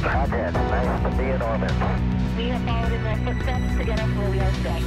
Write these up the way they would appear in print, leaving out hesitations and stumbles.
Contact. Nice to be in orbit. We have followed in their footsteps to get us where we are today.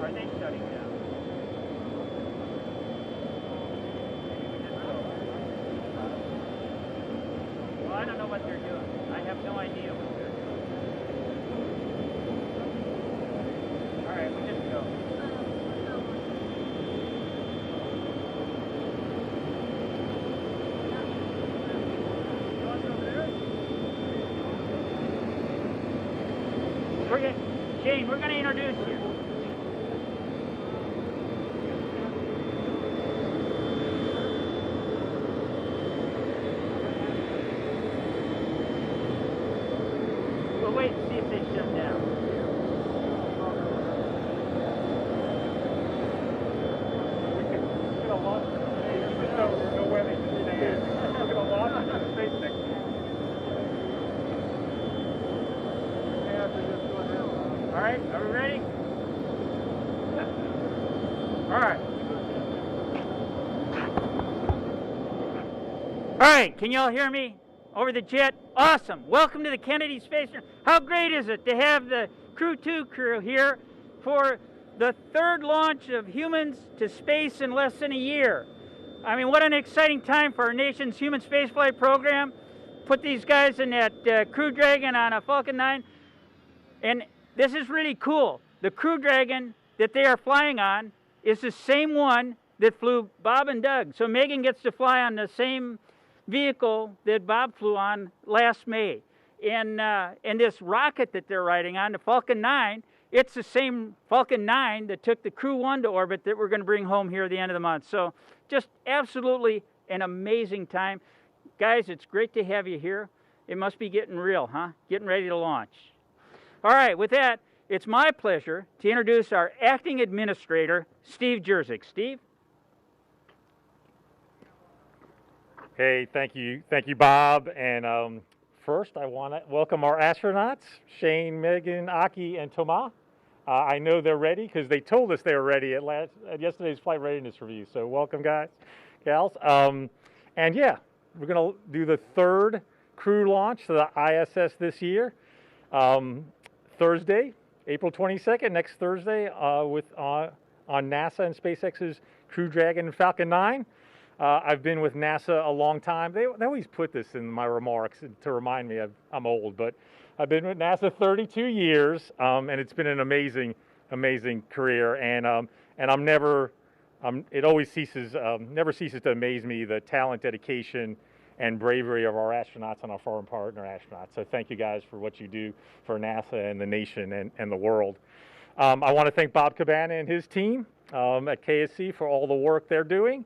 Are they shutting down? Well, I don't know what they're doing. I have no idea what they're doing. All right, we just go. Shane, we're going to introduce you. We'll wait and see if they shut down. We could have lost it today, even though there's no way they could stand. We could have lost it to the SpaceX. All right, are we ready? All right. All right, can you all hear me over the jet? Awesome. Welcome to the Kennedy Space Center. How great is it to have the Crew-2 crew here for the third launch of humans to space in less than a year? I mean, what an exciting time for our nation's human spaceflight program. Put these guys in that Crew Dragon on a Falcon 9. And this is really cool. The Crew Dragon that they are flying on is the same one that flew Bob and Doug. So Megan gets to fly on the same vehicle that Bob flew on last May. And this rocket that they're riding on, the Falcon 9, it's the same Falcon 9 that took the Crew-1 to orbit that we're going to bring home here at the end of the month. So just absolutely an amazing time. Guys, it's great to have you here. It must be getting real, huh? Getting ready to launch. All right, with that, it's my pleasure to introduce our acting administrator, Steve Jerzik. Steve? Hey, thank you, Bob. And first, I want to welcome our astronauts, Shane, Megan, Aki, and Thomas. I know they're ready because they told us they were ready at yesterday's flight readiness review. So welcome, guys, gals. And yeah, we're going to do the third crew launch to the ISS this year. Thursday, April 22nd, next Thursday, on NASA and SpaceX's Crew Dragon and Falcon 9. I've been with NASA a long time. They always put this in my remarks to remind me I'm old, but I've been with NASA 32 years, and it's been an amazing career. And it always never ceases to amaze me the talent, dedication, and bravery of our astronauts and our foreign partner astronauts. So thank you guys for what you do for NASA and the nation and the world. I want to thank Bob Cabana and his team at KSC for all the work they're doing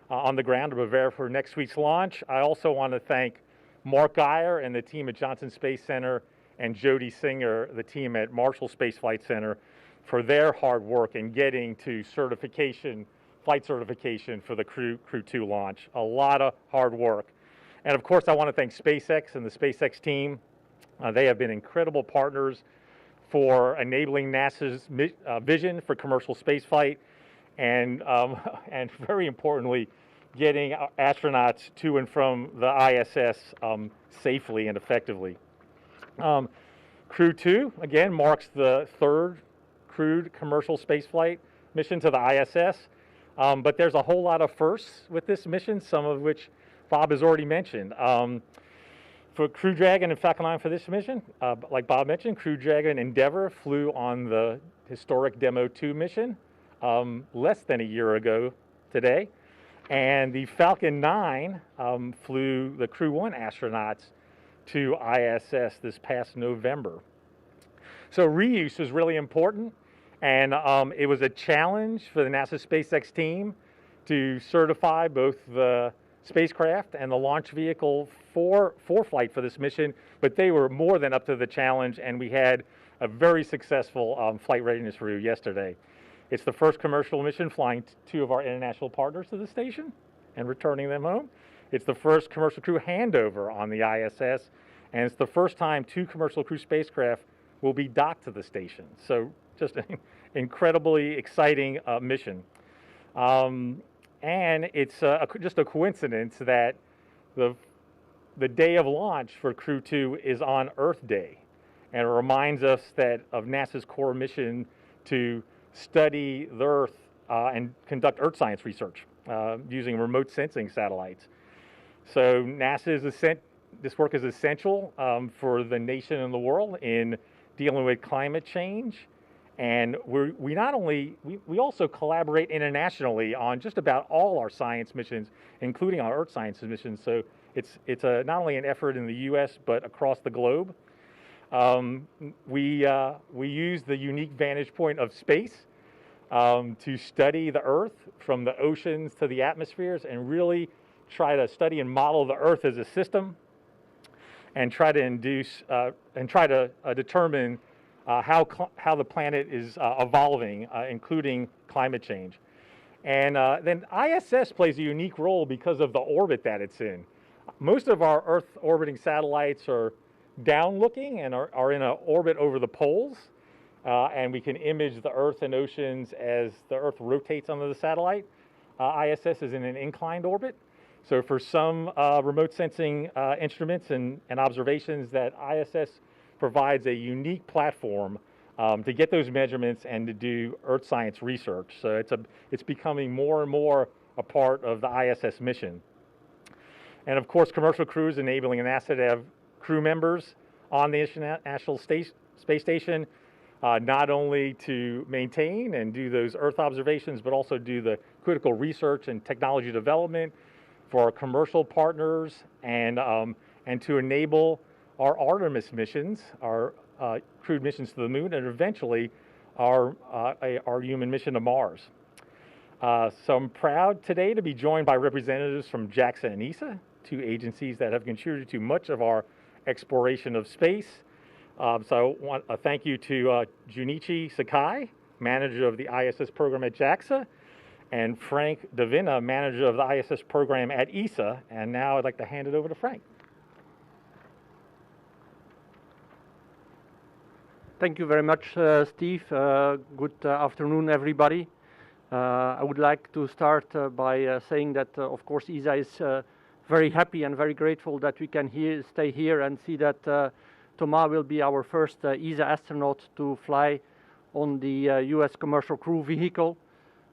on the ground to prepare for next week's launch. I also want to thank Mark Geyer and the team at Johnson Space Center and Jody Singer, the team at Marshall Space Flight Center, for their hard work in getting to flight certification for the Crew-2 launch. A lot of hard work. And of course, I want to thank SpaceX and the SpaceX team. They have been incredible partners for enabling NASA's vision for commercial spaceflight, and very importantly, getting astronauts to and from the ISS safely and effectively. Crew-2, again, marks the third crewed commercial spaceflight mission to the ISS, but there's a whole lot of firsts with this mission, some of which Bob has already mentioned. For Crew Dragon and Falcon 9 for this mission, like Bob mentioned, Crew Dragon Endeavour flew on the historic Demo 2 mission less than a year ago today. And the Falcon 9 flew the Crew-1 astronauts to ISS this past November. So reuse is really important, and it was a challenge for the NASA SpaceX team to certify both the spacecraft and the launch vehicle for flight for this mission, but they were more than up to the challenge, and we had a very successful flight readiness review yesterday. It's the first commercial mission flying two of our international partners to the station and returning them home. It's the first commercial crew handover on the ISS, and it's the first time two commercial crew spacecraft will be docked to the station. So just an incredibly exciting mission. And it's just a coincidence that the day of launch for Crew-2 is on Earth Day. And it reminds us of NASA's core mission to study the Earth and conduct Earth science research using remote sensing satellites. So this work is essential for the nation and the world in dealing with climate change. And we also collaborate internationally on just about all our science missions, including our Earth science missions. So it's not only an effort in the U.S. but across the globe. We use the unique vantage point of space to study the Earth from the oceans to the atmospheres, and really try to study and model the Earth as a system, and try to determine how the planet is evolving, including climate change. And then ISS plays a unique role because of the orbit that it's in. Most of our Earth orbiting satellites are down-looking and are in an orbit over the poles, and we can image the Earth and oceans as the Earth rotates under the satellite. ISS is in an inclined orbit. So for some remote sensing instruments and observations, that ISS provides a unique platform to get those measurements and to do Earth science research. So it's becoming more and more a part of the ISS mission. And of course, commercial crews enabling NASA to have crew members on the International Space Station, not only to maintain and do those Earth observations, but also do the critical research and technology development for our commercial partners, and to enable our Artemis missions, our crewed missions to the moon, and eventually our human mission to Mars. So I'm proud today to be joined by representatives from JAXA and ESA, two agencies that have contributed to much of our exploration of space. So I want a thank you to Junichi Sakai, manager of the ISS program at JAXA, and Frank Davina, manager of the ISS program at ESA. And now I'd like to hand it over to Frank. Thank you very much, Steve. Good afternoon, everybody. I would like to start by saying that, of course, ESA is very happy and very grateful that we can stay here and see that Thomas will be our first ESA astronaut to fly on the US commercial crew vehicle.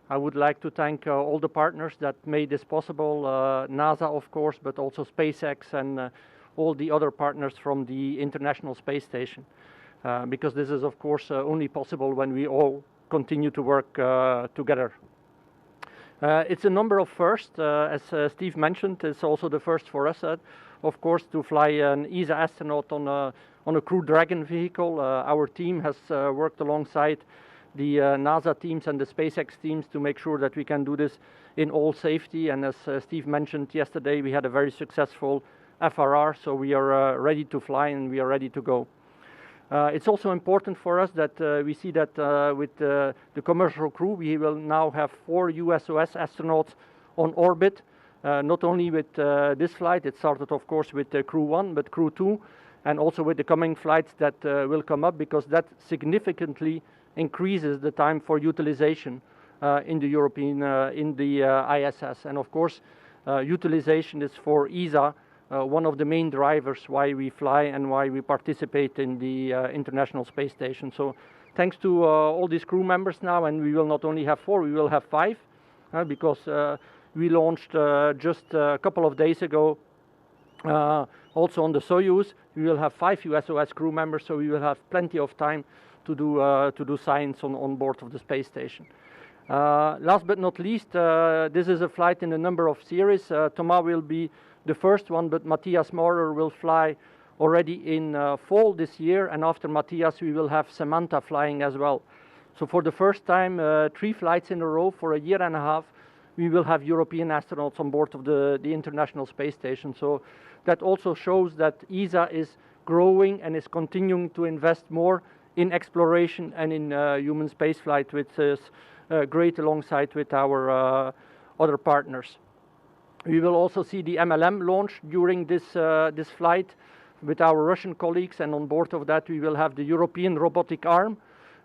I would like to thank all the partners that made this possible, NASA, of course, but also SpaceX and all the other partners from the International Space Station. Because this is, of course, only possible when we all continue to work together. It's a number of firsts, as Steve mentioned. It's also the first for us, of course, to fly an ESA astronaut on a Crew Dragon vehicle. Our team has worked alongside the NASA teams and the SpaceX teams to make sure that we can do this in all safety. And as Steve mentioned yesterday, we had a very successful FRR, so we are ready to fly and we are ready to go. It's also important for us that we see that with the commercial crew, we will now have 4 USOS astronauts on orbit, not only with this flight. It started, of course, with Crew-1, but Crew-2, and also with the coming flights that will come up, because that significantly increases the time for utilization in the European, ISS. And of course, utilization is for ESA one of the main drivers why we fly and why we participate in the International Space Station. So thanks to all these crew members now, and we will not only have 4, we will have 5, because we launched just a couple of days ago also on the Soyuz. We will have 5 USOS crew members, so we will have plenty of time to do science on board of the space station. Last but not least, this is a flight in a number of series. Thomas will be the first one, but Matthias Maurer will fly already in fall this year, and after Matthias we will have Samantha flying as well. So for the first time, 3 flights in a row for a year and a half, we will have European astronauts on board of the International Space Station. So that also shows that ESA is growing and is continuing to invest more in exploration and in human spaceflight, which is great alongside with our other partners. We will also see the MLM launch during this flight with our Russian colleagues, and on board of that we will have the European robotic arm,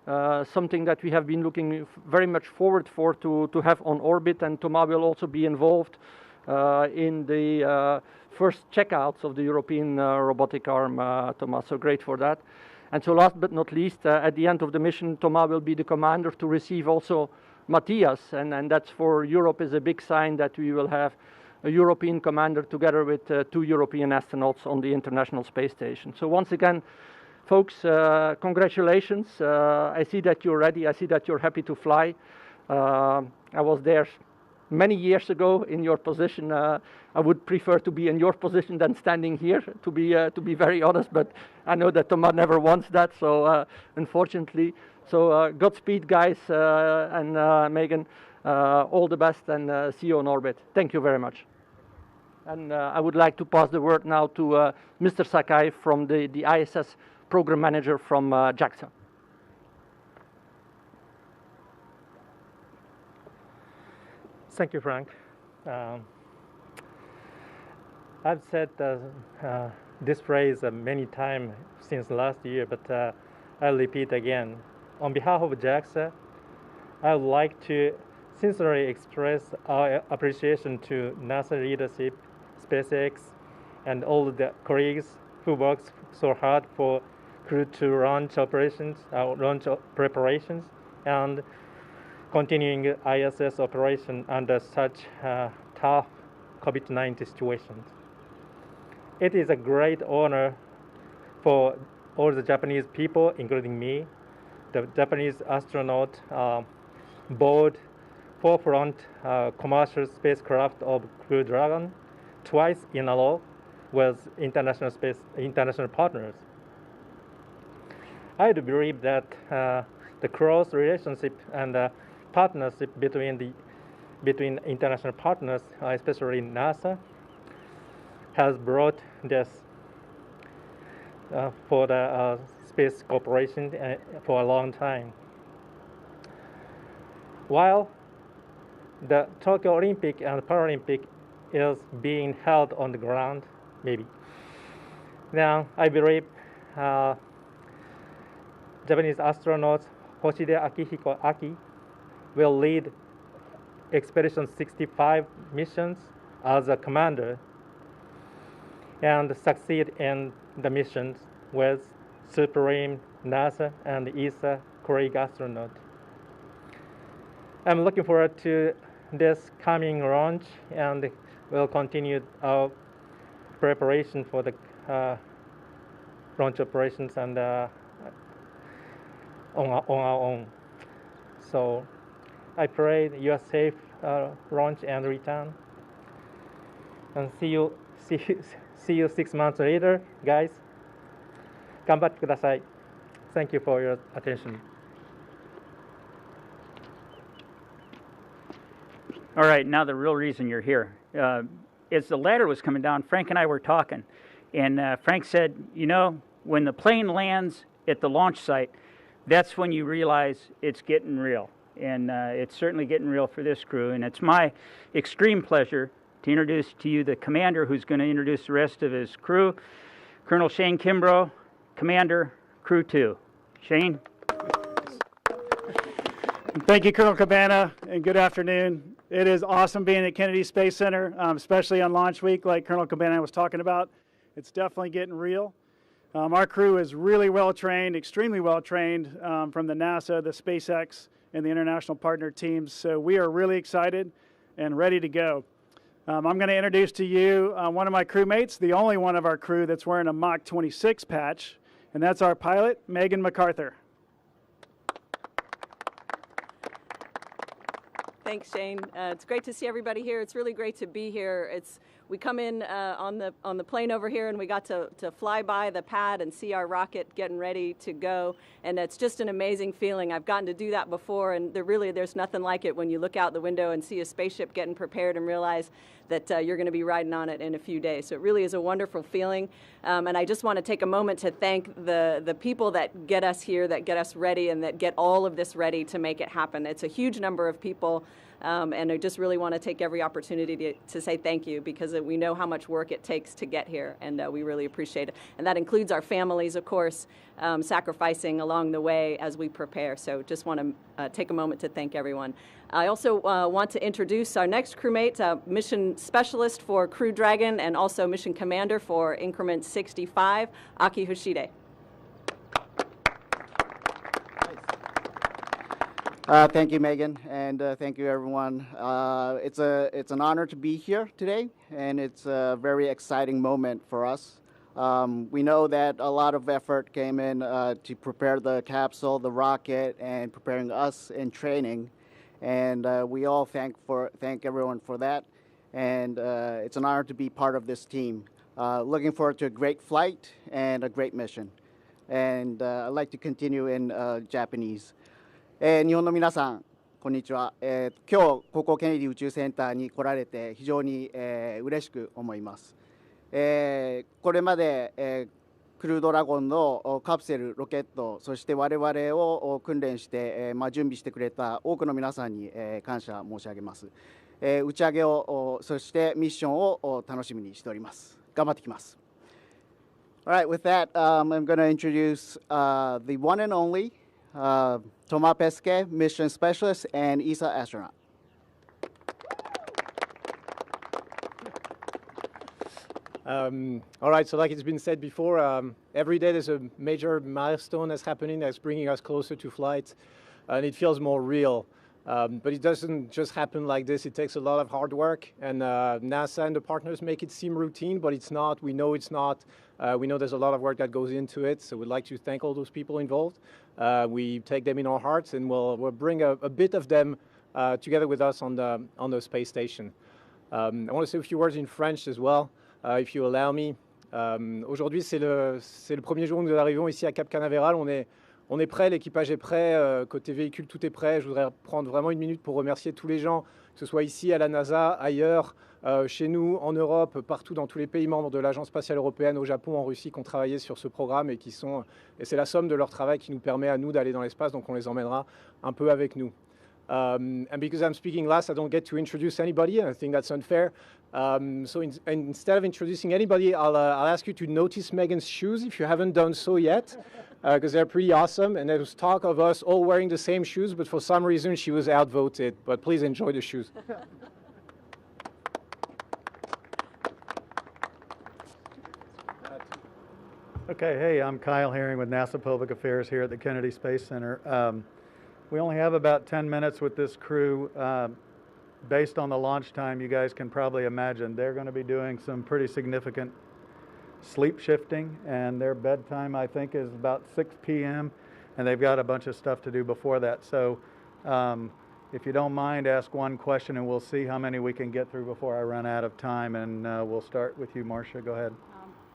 something that we have been looking very much forward for to have on orbit, and Thomas will also be involved in the first checkouts of the European robotic arm, Thomas, so great for that. And so last but not least, at the end of the mission, Thomas will be the commander to receive also Matthias, and that's for Europe is a big sign that we will have a European commander together with 2 European astronauts on the International Space Station. So once again, folks, congratulations. I see that you're ready. I see that you're happy to fly. I was there many years ago in your position. I would prefer to be in your position than standing here, to be very honest, but I know that Thomas never wants that, so unfortunately. So Godspeed, guys, and Megan, all the best, and see you on orbit. Thank you very much. And I would like to pass the word now to Mr. Sakai from the ISS program manager from JAXA. Thank you, Frank. I've said this phrase many times since last year, but I'll repeat again. On behalf of JAXA, I would like to sincerely express our appreciation to NASA leadership, SpaceX, and all the colleagues who worked so hard for Crew-2 launch operations, launch preparations, and continuing ISS operation under such tough COVID-19 situations. It is a great honor for all the Japanese people, including me, the Japanese astronaut board forefront commercial spacecraft of Crew Dragon twice in a row with international partners. I do believe that the close relationship and partnership between international partners, especially NASA, has brought this for the space cooperation for a long time. While the Tokyo Olympic and Paralympic is being held on the ground, maybe. Now, I believe Japanese astronaut Hoshide Akihiko Aki will lead Expedition 65 missions as a commander and succeed in the missions with Supreme NASA and ESA colleague astronaut. I'm looking forward to this coming launch, and we'll continue our preparation for the launch operations and on our own. So I pray you are safe launch and return, and see you 6 months later, guys. 頑張ってください. Thank you for your attention. All right, now the real reason you're here. As the ladder was coming down, Frank and I were talking, and Frank said, you know, when the plane lands at the launch site, that's when you realize it's getting real. And it's certainly getting real for this crew. And it's my extreme pleasure to introduce to you the commander who's going to introduce the rest of his crew, Colonel Shane Kimbrough, Commander, Crew-2. Shane? Thank you, Colonel Cabana, and good afternoon. It is awesome being at Kennedy Space Center, especially on launch week like Colonel Cabana was talking about. It's definitely getting real. Our crew is really well trained, extremely well trained from the NASA, the SpaceX, and the international partner teams. So we are really excited and ready to go. I'm going to introduce to you one of my crewmates, the only one of our crew that's wearing a Mach 26 patch, and that's our pilot, Megan McArthur. Thanks, Shane. It's great to see everybody here. It's really great to be here. We come in on the plane over here, and we got to fly by the pad and see our rocket getting ready to go, and it's just an amazing feeling. I've gotten to do that before, and there's nothing like it when you look out the window and see a spaceship getting prepared and realize that you're going to be riding on it in a few days. So it really is a wonderful feeling, and I just want to take a moment to thank the people that get us here, that get us ready, and that get all of this ready to make it happen. It's a huge number of people. And I just really want to take every opportunity to say thank you, because we know how much work it takes to get here, and we really appreciate it. And that includes our families, of course, sacrificing along the way as we prepare. So just want to take a moment to thank everyone. I also want to introduce our next crewmate, mission specialist for Crew Dragon and also mission commander for increment 65, Akihiko Hoshide. Thank you, Megan, and thank you, everyone. It's an honor to be here today, and it's a very exciting moment for us. We know that a lot of effort came in to prepare the capsule, the rocket, and preparing us in training, and we all thank everyone for that. And it's an honor to be part of this team. Looking forward to a great flight and a great mission. And I'd like to continue in Japanese. 日本の皆さん、こんにちは。今日ここケネディ宇宙センターに来られて非常に嬉しく思います。これまでクルードラゴンのカプセル、ロケット、そして我々を訓練して準備してくれた多くの皆さんに感謝申し上げます。打ち上げをそしてミッションを楽しみにしております。頑張ってきます。All right, with that, I'm going to introduce the one and only Thomas Pesquet, mission specialist and ESA astronaut. All right, so like it's been said before, every day there's a major milestone that's happening that's bringing us closer to flight, and it feels more real. But it doesn't just happen like this. It takes a lot of hard work, and NASA and the partners make it seem routine, but it's not. We know it's not. We know there's a lot of work that goes into it, so we'd like to thank all those people involved. We take them in our hearts, and we'll bring a bit of them together with us on the space station. I want to say a few words in French as well, if you allow me. Aujourd'hui, c'est le premier jour où nous arrivons ici à Cap Canaveral. On est prêt, l'équipage est prêt, côté véhicule, tout est prêt. Je voudrais prendre vraiment une minute pour remercier tous les gens, que ce soit ici à la NASA, ailleurs, chez nous, en Europe, partout dans tous les pays membres de l'Agence spatiale européenne, au Japon, en Russie, qui ont travaillé sur ce programme et c'est la somme de leur travail qui nous permet à nous d'aller dans l'espace, donc on les emmènera un peu avec nous. And because I'm speaking last, I don't get to introduce anybody. I think that's unfair. So instead of introducing anybody, I'll ask you to notice Megan's shoes if you haven't done so yet, because they're pretty awesome. And there was talk of us all wearing the same shoes, but for some reason she was outvoted. But please enjoy the shoes. Okay, hey, I'm Kyle Herring with NASA Public Affairs here at the Kennedy Space Center. We only have about 10 minutes with this crew. Based on the launch time, you guys can probably imagine they're going to be doing some pretty significant sleep shifting, and their bedtime, I think, is about 6 p.m., and they've got a bunch of stuff to do before that. So if you don't mind, ask one question, and we'll see how many we can get through before I run out of time, and we'll start with you, Marcia. Go ahead.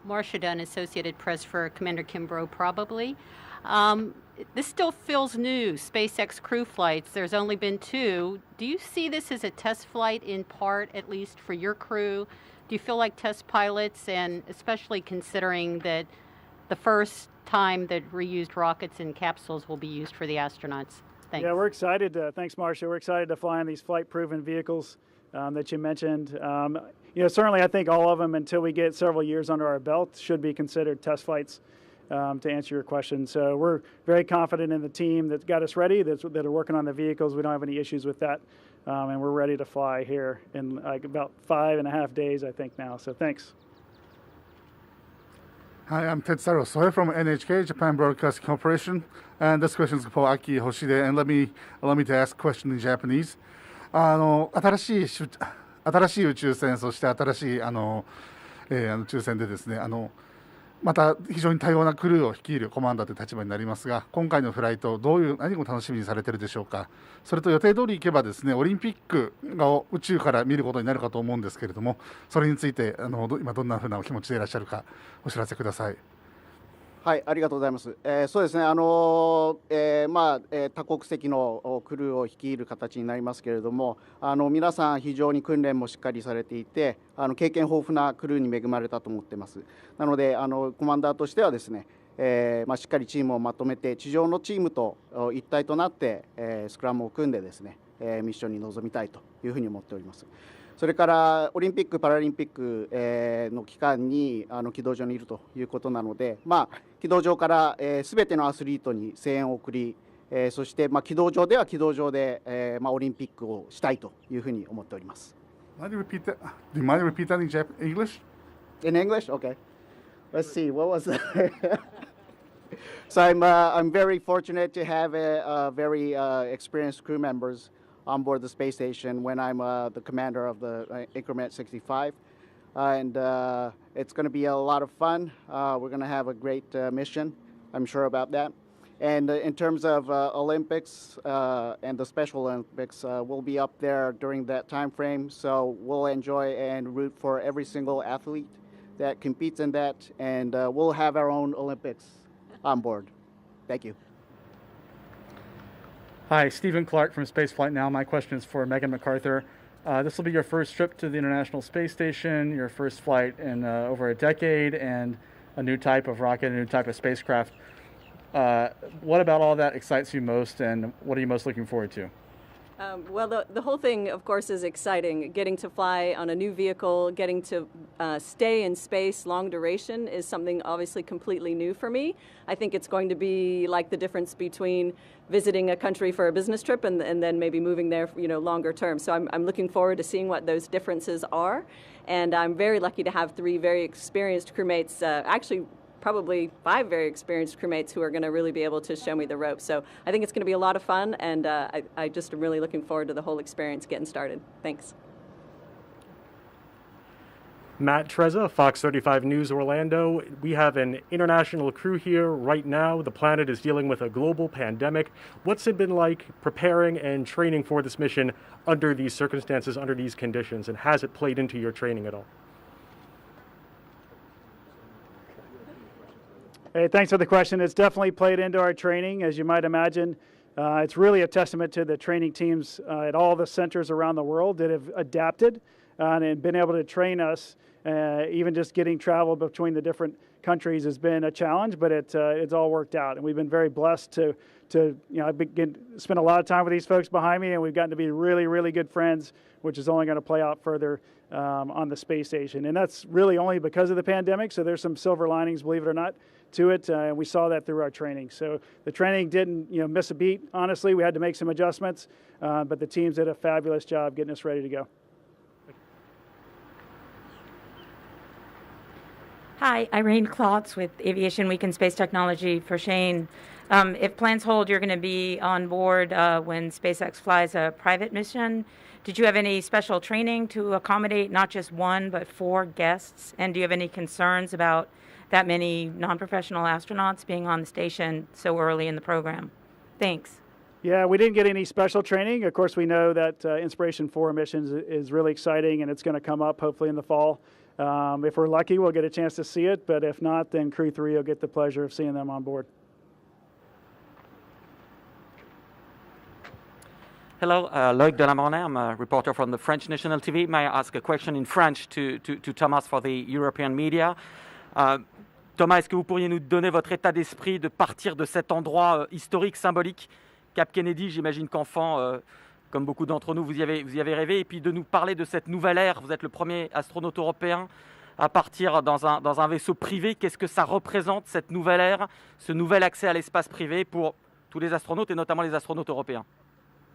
Marcia Dunn, Associated Press for Commander Kimbrough, probably. This still feels new, SpaceX Crew flights. There's only been 2. Do you see this as a test flight in part, at least for your crew? Do you feel like test pilots, and especially considering that the first time that reused rockets and capsules will be used for the astronauts? Thanks. Yeah, we're excited. Thanks, Marcia. We're excited to fly in these flight-proven vehicles that you mentioned. Certainly I think all of them, until we get several years under our belt, should be considered test flights. To answer your question. So we're very confident in the team that got us ready, that are working on the vehicles. We don't have any issues with that. And we're ready to fly here in like about 5.5 days, I think now. So thanks. Hi, I'm Tetsuro Soe from NHK, Japan Broadcasting Corporation. And this question is for Akihiko Hoshide. And allow me to ask a question in Japanese. 新しい宇宙船、そして新しい宇宙船でですね、また非常に多様なクルーを率いるコマンダーという立場になりますが、今回のフライト何を楽しみにされているでしょうか。それと予定通り行けばですね、オリンピックを宇宙から見ることになるかと思うんですけれども、それについて今どんなふうなお気持ちでいらっしゃるかお知らせください。はい、ありがとうございます。そうですね、多国籍のクルーを率いる形になりますけれども、皆さん非常に訓練もしっかりされていて、経験豊富なクルーに恵まれたと思っています。なのでコマンダーとしてはですね、しっかりチームをまとめて、地上のチームと一体となってスクラムを組んでですね、ミッションに臨みたいというふうに思っております。それからオリンピック・パラリンピックの期間に軌道上にいるということなので、軌道上からすべてのアスリートに声援を送り、そして軌道上では軌道上でオリンピックをしたいというふうに思っております。Do you mind repeat that in English? In English? Okay. Let's see. What was that? So I'm very fortunate to have a very experienced crew members on board the space station when I'm the commander of the Increment 65. And it's going to be a lot of fun. We're going to have a great mission, I'm sure about that. And in terms of Olympics and the Special Olympics, we'll be up there during that time frame. So we'll enjoy and root for every single athlete that competes in that. And we'll have our own Olympics on board. Thank you. Hi, Stephen Clark from Spaceflight Now. My question is for Megan McArthur. This will be your first trip to the International Space Station, your first flight in over a decade, and a new type of rocket, a new type of spacecraft. What about all that excites you most, and what are you most looking forward to? Well, the whole thing, of course, is exciting. Getting to fly on a new vehicle, getting to stay in space long duration is something obviously completely new for me. I think it's going to be like the difference between visiting a country for a business trip and then maybe moving there, longer term. So I'm looking forward to seeing what those differences are. And I'm very lucky to have 3 very experienced crewmates, actually probably 5 very experienced crewmates who are going to really be able to show me the ropes. So I think it's going to be a lot of fun, and I just am really looking forward to the whole experience getting started. Thanks. Matt Trezza, Fox 35 News Orlando. We have an international crew here right now. The planet is dealing with a global pandemic. What's it been like preparing and training for this mission under these circumstances, under these conditions, and has it played into your training at all? Hey, thanks for the question. It's definitely played into our training, as you might imagine. It's really a testament to the training teams at all the centers around the world that have adapted and been able to train us. Even just getting travel between the different countries has been a challenge, but it's all worked out. And we've been very blessed to I've spent a lot of time with these folks behind me, and we've gotten to be really, really good friends, which is only going to play out further on the space station. And that's really only because of the pandemic. So there's some silver linings, believe it or not, to it. And we saw that through our training. So the training didn't miss a beat. Honestly, we had to make some adjustments, but the teams did a fabulous job getting us ready to go. Hi, Irene Klotz with Aviation Week in Space Technology for Shane. If plans hold, you're going to be on board when SpaceX flies a private mission. Did you have any special training to accommodate not just 1 but 4 guests? And do you have any concerns about that many non-professional astronauts being on the station so early in the program? Thanks. Yeah, we didn't get any special training. Of course, we know that Inspiration 4 missions is really exciting, and it's going to come up hopefully in the fall. If we're lucky, we'll get a chance to see it, but if not, then Crew 3 will get the pleasure of seeing them on board. Hello, Loïc Delamornay. I'm a reporter from the French National TV. May I ask a question in French to Thomas for the European media? Thomas, est-ce que vous pourriez nous donner votre état d'esprit de partir de cet endroit historique, symbolique, Cap Kennedy? J'imagine qu'enfant, comme beaucoup d'entre nous, vous y avez rêvé, et puis de nous parler de cette nouvelle ère. Vous êtes le premier astronaute européen à partir dans un vaisseau privé. Qu'est-ce que ça représente, cette nouvelle ère, ce nouvel accès à l'espace privé pour tous les astronautes, et notamment les astronautes européens?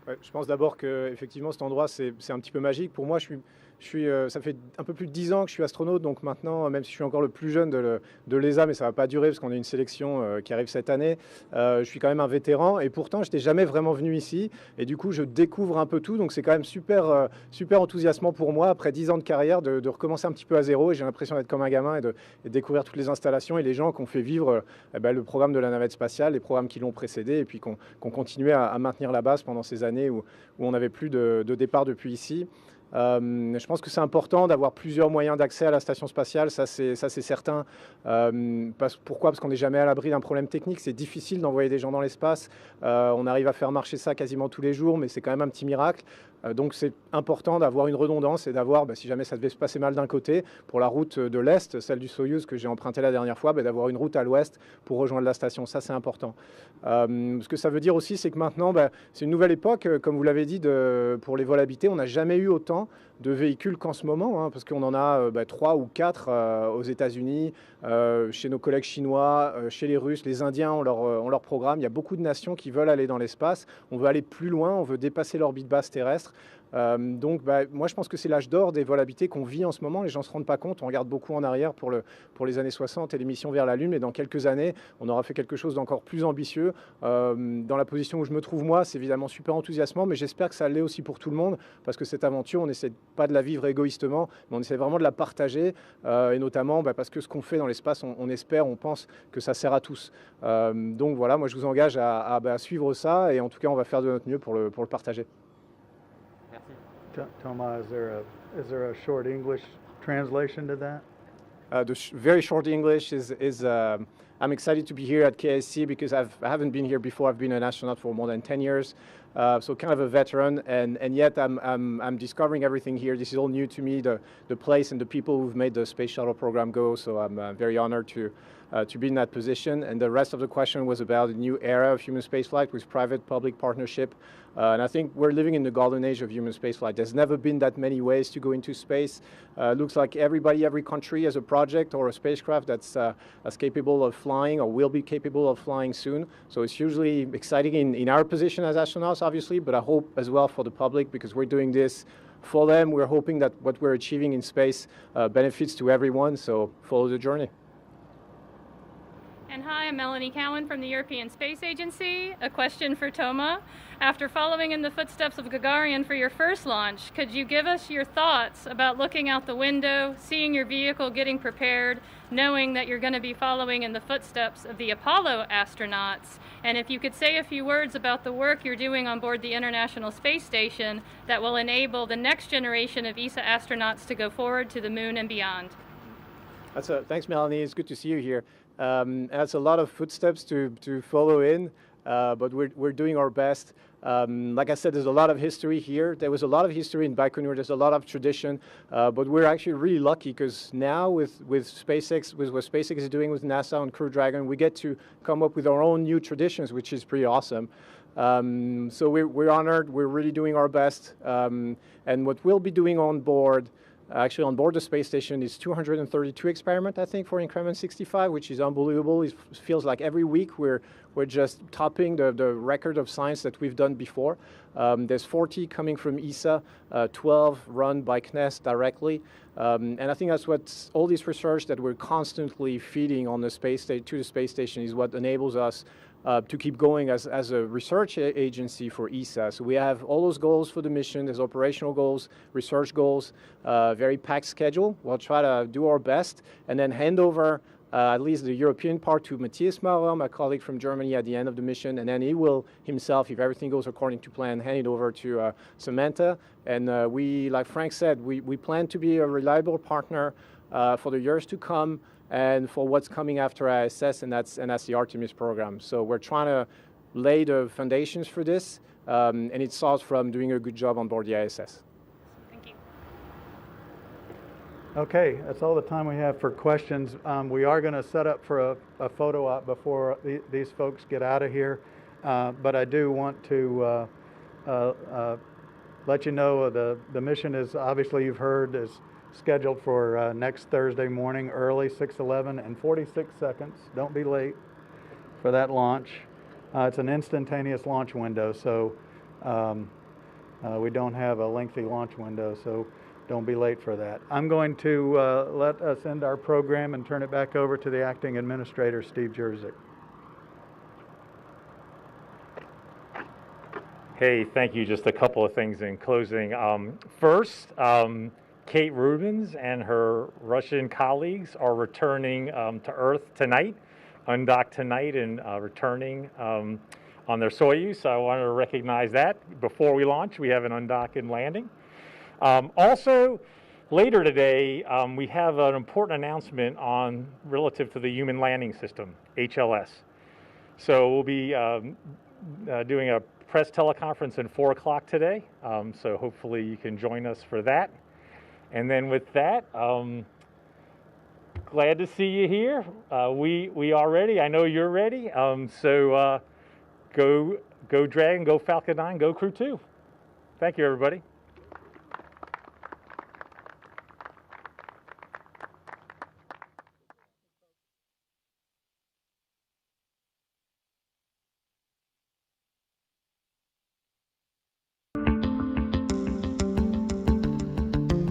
Ouais, je pense d'abord que effectivement cet endroit c'est un petit peu magique. Pour moi, ça fait un peu plus de 10 ans que je suis astronaute, donc maintenant, même si je suis encore le plus jeune de l'ESA, mais ça va pas durer parce qu'on a une sélection qui arrive cette année, je suis quand même un vétéran, et pourtant je n'étais jamais vraiment venu ici, et du coup je découvre un peu tout, donc c'est quand même super enthousiasmant pour moi après 10 ans de carrière de recommencer un petit peu à zéro, et j'ai l'impression d'être comme un gamin et de découvrir toutes les installations et les gens qui ont fait vivre le programme de la navette spatiale, les programmes qui l'ont précédé, et puis qu'on continuait à maintenir la base pendant ces années où on n'avait plus de départ depuis ici. Je pense que c'est important d'avoir plusieurs moyens d'accès à la station spatiale, ça c'est certain. Pourquoi? Parce qu'on n'est jamais à l'abri d'un problème technique, c'est difficile d'envoyer des gens dans l'espace. On arrive à faire marcher ça quasiment tous les jours, mais c'est quand même un petit miracle. Donc c'est important d'avoir une redondance et d'avoir, si jamais ça devait se passer mal d'un côté, pour la route de l'Est, celle du Soyouz que j'ai empruntée la dernière fois, d'avoir une route à l'Ouest pour rejoindre la station. Ça, c'est important. Ce que ça veut dire aussi, c'est que maintenant, c'est une nouvelle époque, comme vous l'avez dit, pour les vols habités. On n'a jamais eu autant de véhicules qu'en ce moment, parce qu'on en a 3 ou 4 aux États-Unis, chez nos collègues chinois, chez les Russes, les Indiens ont leur programme. Il y a beaucoup de nations qui veulent aller dans l'espace. On veut aller plus loin, on veut dépasser l'orbite basse terrestre. Donc moi je pense que c'est l'âge d'or des vols habités qu'on vit en ce moment. Les gens ne se rendent pas compte, on regarde beaucoup en arrière pour les années 60 et les missions vers la Lune, mais dans quelques années on aura fait quelque chose d'encore plus ambitieux. Dans la position où je me trouve moi, c'est évidemment super enthousiasmant, mais j'espère que ça l'est aussi pour tout le monde, parce que cette aventure, on n'essaie pas de la vivre égoïstement, mais on essaie vraiment de la partager, et notamment parce que ce qu'on fait dans l'espace, on espère, on pense que ça sert à tous. Donc voilà, moi je vous engage à suivre ça, et en tout cas on va faire de notre mieux pour le partager. Thomas, is there a short English translation to that? Very short English is I'm excited to be here at KSC because I haven't been here before. I've been an astronaut for more than 10 years, so kind of a veteran, and yet I'm discovering everything here. This is all new to me, the place and the people who've made the space shuttle program go. So I'm very honored to be in that position. And the rest of the question was about a new era of human spaceflight with private-public partnership. And I think we're living in the golden age of human spaceflight. There's never been that many ways to go into space. Looks like every country has a project or a spacecraft that's capable of flying or will be capable of flying soon. So it's hugely exciting in our position as astronauts, obviously, but I hope as well for the public, because we're doing this for them. We're hoping that what we're achieving in space benefits to everyone, so follow the journey. And hi, I'm Melanie Cowan from the European Space Agency. A question for Thomas. After following in the footsteps of Gagarin for your first launch, could you give us your thoughts about looking out the window, seeing your vehicle getting prepared, knowing that you're going to be following in the footsteps of the Apollo astronauts? And if you could say a few words about the work you're doing on board the International Space Station that will enable the next generation of ESA astronauts to go forward to the moon and beyond. Thanks, Melanie. It's good to see you here. That's a lot of footsteps to follow in, but we're doing our best. Like I said, there's a lot of history here. There was a lot of history in Baikonur. There's a lot of tradition, but we're actually really lucky because now with SpaceX, with what SpaceX is doing with NASA and Crew Dragon, we get to come up with our own new traditions, which is pretty awesome. So we're honored. We're really doing our best, and what we'll be doing on board. Actually, on board the space station is 232 experiments, I think, for increment 65, which is unbelievable. It feels like every week we're just topping the record of science that we've done before. There's 40 coming from ESA, 12 run by CNES directly. And I think that's what all this research that we're constantly feeding on the to the space station is what enables us to keep going as a research agency for ESA. So we have all those goals for the mission. There's operational goals, research goals, very packed schedule. We'll try to do our best and then hand over at least the European part to Matthias Maurer, my colleague from Germany, at the end of the mission. And then he will himself, if everything goes according to plan, hand it over to Samantha. And we, like Frank said, we plan to be a reliable partner for the years to come and for what's coming after ISS, and that's the Artemis program. So we're trying to lay the foundations for this, and it starts from doing a good job on board the ISS. Thank you. Okay, that's all the time we have for questions. We are going to set up for a photo op before these folks get out of here, but I do want to let you know the mission is, obviously you've heard, is scheduled for next Thursday morning, early, 6:11 and 46 seconds. Don't be late for that launch. It's an instantaneous launch window, so we don't have a lengthy launch window, so don't be late for that. I'm going to let us end our program and turn it back over to the Acting Administrator, Steve Jerzyk. Hey, thank you. Just a couple of things in closing. First, Kate Rubins and her Russian colleagues are returning to Earth tonight, undocked tonight and returning on their Soyuz. So I wanted to recognize that. Before we launch, we have an undock and landing. Also, later today, we have an important announcement relative to the Human Landing System, HLS. So we'll be doing a press teleconference at 4 o'clock today. So hopefully you can join us for that. And then with that, glad to see you here. We are ready. I know you're ready. So go Dragon, go Falcon 9, go Crew 2. Thank you, everybody.